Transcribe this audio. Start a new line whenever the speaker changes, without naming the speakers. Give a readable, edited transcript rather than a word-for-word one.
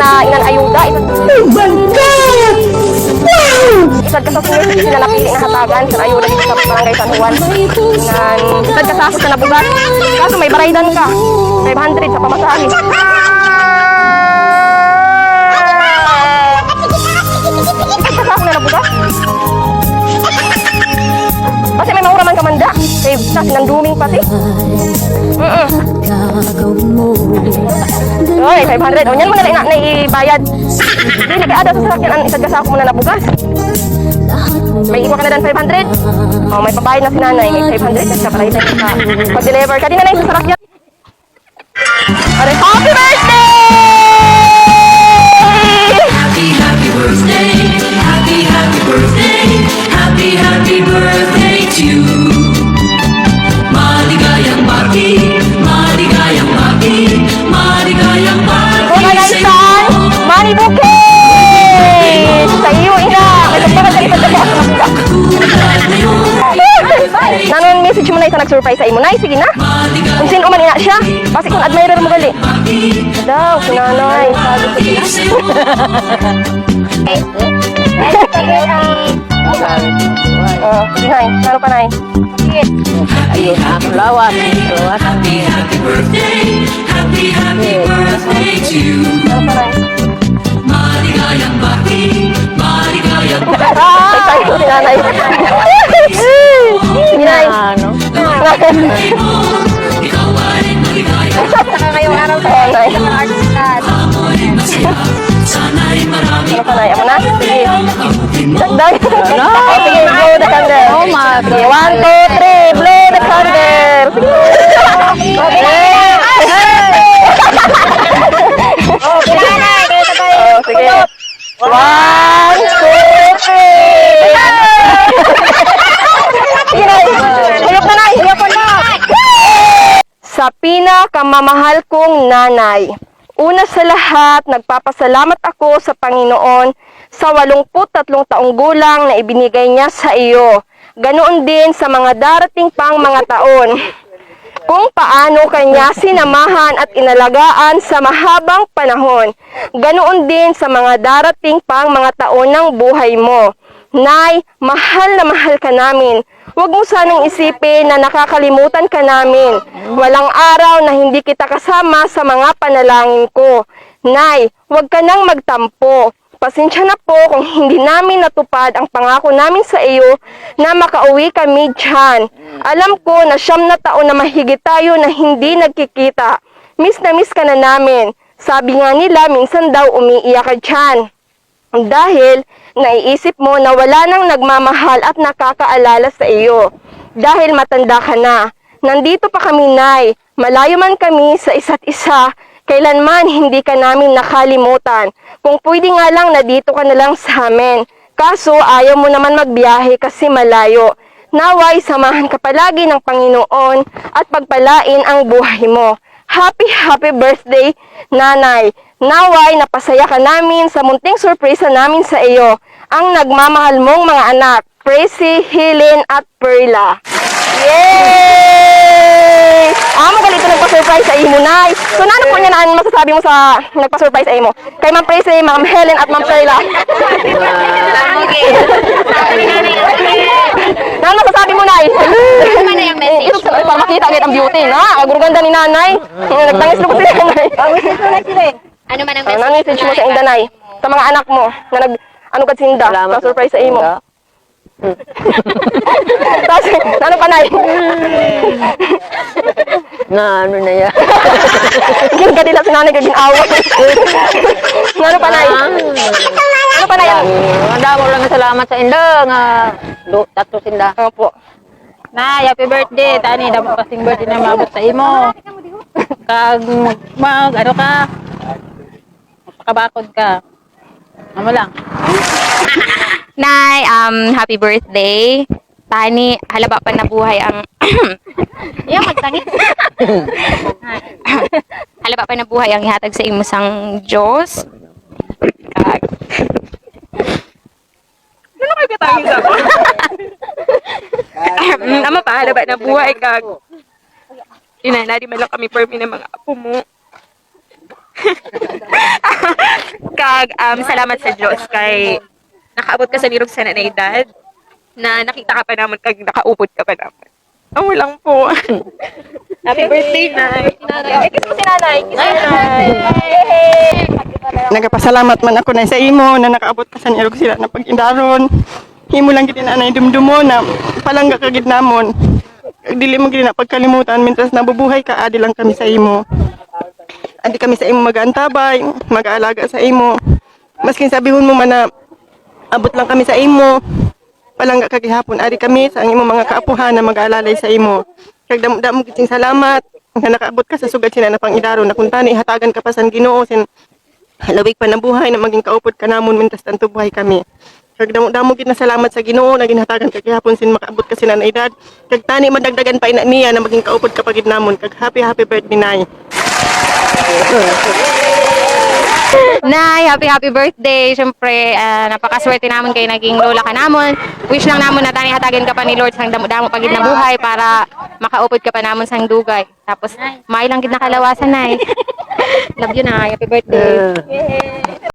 na inanayuda. Oh my God! Wow! Isad ka sa senior citizen na napili na hatagan sa ayuda dito sa Barangay San Juan. Isad ka sa ako sa nabugat. Kaso may baraydan ka. 500 sa pamasahe. Isad ka sa ako na nabugat. Kasi may mauraman ka manda. Kaya sa sinanduming pati. Oy, 500. O, yan mo na naibayad. Dili ka ada sa sasakyan ang isad ka sa ako muna nabugas. May iwa ka na dan 500. O, may pabayad na si nanay. May 500 ka para ito ka. Pag-deliver ka. Di na lang sa sasakyan. Aray, happy birthday!
Happy, happy birthday. Happy, happy birthday. Happy, happy birthday to you. Maligayang bati, maligayang bati, maligayang bati sa iyo.
Money bouquet! Sa iyo, ina! May pagpapag sa ipad ka sa nanon message mo na isa nag-surprise sa imo. Nay, sige na. Kung sino man ina siya. Kasi kung admirer mo gali. Daw, si nanay. Sabi ko Nay, ano pa nay?
Ayun, ang lawas.
Happy, happy birthday. Happy, happy birthday to you.
Ano pa nay?
Maligayang bati, maligayang
Ay, ko si nanay. Sige nay.
Ano?
ikaw ay maligaya.
Ngayong araw sa nanay.
Amoy masaya. Sana'y marami
Ano pa nay? Amo na? Sige.
abutin mo.
Sakday. Sige, blow the candle.
Oh my
Sige,
God.
1, 2, 3, blow the candle. Oh, sige. 1, 2, 3. Sige na. Hayok na, nay. Hayok na. Sa pinakamamahal kong nanay, una sa lahat, nagpapasalamat ako sa Panginoon sa 83 taong gulang na ibinigay niya sa iyo. Ganoon din sa mga darating pang mga taon. Kung paano kanya sinamahan at inalagaan sa mahabang panahon. Ganoon din sa mga darating pang mga taon ng buhay mo. Nay, mahal na mahal ka namin. Huwag mo sanang isipin na nakakalimutan ka namin. Walang araw na hindi kita kasama sa mga panalangin ko. Nay, huwag ka nang magtampo. Pasensya na po kung hindi namin natupad ang pangako namin sa iyo na makauwi kami dyan. Alam ko na 9 na taon na mahigit tayo na hindi nagkikita. Miss na miss ka na namin. Sabi nga nila, minsan daw umiiyak ka dyan. Dahil naiisip mo na wala nang nagmamahal at nakakaalala sa iyo. Dahil matanda ka na. Nandito pa kami, Nay. Malayo man kami sa isa't isa. Kailanman hindi ka namin nakalimutan. Kung pwede nga lang na dito ka na lang sa amin. Kaso ayaw mo naman magbiyahe kasi malayo. Naway samahan ka palagi ng Panginoon at pagpalain ang buhay mo. Happy, happy birthday, Nanay. Naway napasaya ka namin sa munting sorpresa namin sa iyo. Ang nagmamahal mong mga anak, Tracy, Helen at Perla. Yay! Magalit na nagpa-surprise sa imo, Nay. So, ano po niya na masasabi mo sa nagpa-surprise sa imo? Kay Ma'am Tracy, Ma'am Helen at Ma'am Perla. Ano masasabi mo, Nay? Ito para makita agad ang beauty, na? Ang ganda ni Nanay. Nagtangis na po si Nanay.
Ano man ang
Ano message mo sa Indanay? Sa mga anak mo na ano ka sinda?
Salamat
Sa surprise sa imo.
Inda.
Tapos, ano pa, Nay?
Na ano na yan.
Gingadila si Nanay kaging away. Ano pa, Nay? Ano pa, Nay?
Ang damo lang salamat sa Inda nga tatlo sinda.
Opo.
Nay, happy birthday. Tani, damo kasing birthday na mabot sa imo. Kag ano ka? Makabakod ka. Ano lang.
Nay, happy birthday. Tani, halaba pa nabuhay ang halaba pa nabuhay ang ihatag sa imo sang Diyos. Kag
Ano kayo katangin sa ako? Ama pa, halaba na buhay kag. Inanadi man lang kami permi ng mga apo mo.
kag salamat sa Diyos kay nakaabot ka sa nirog sa na edad na nakita ka pa naman kag nakaupod ka pa naman. Amo lang po. Happy birthday, Nay.
Kiss mo si nanay. Kiss mo si nanay.
Nagapasalamat man ako na sa imo na nakaabot ka sa nirog sila na pag-indaron. Himo lang gid na dumdumo na palangga ka gid namon. Dili mo gid na pagkalimutan mintas nabubuhay ka adi lang kami sa imo. Adi kami sa imo mag-antabay, mag-aalaga sa imo. Maskin sabihon mo man na abot lang kami sa imo. Palangga ka gihapon adi kami sa imo mga kaapuhan na mag-aalalay sa imo. Kag damo gid salamat nga nakaabot ka sa sugad sila na pang-indaron na kung tani hatagan ka pa sa Ginoo sin halawig pa na buhay na maging kaupod ka namon mintas tanto buhay kami. Kag damo gid na salamat sa Ginoo na ginhatagan ka gihapon sin makaabot ka sila na edad. Kag tani madagdagan pa ina niya na maging kaupod ka pagid namon. Kag happy birthday Nay.
Nay, happy birthday. Siyempre, napakaswerte naman kayo naging lola ka namon. Wish lang namon na tani hatagin ka pa ni Lord sang damo-damo pagid na buhay para makaupod ka pa namon sang dugay. Tapos, may lang gid nakalawasan, Nay. Love you, Nay. Happy birthday.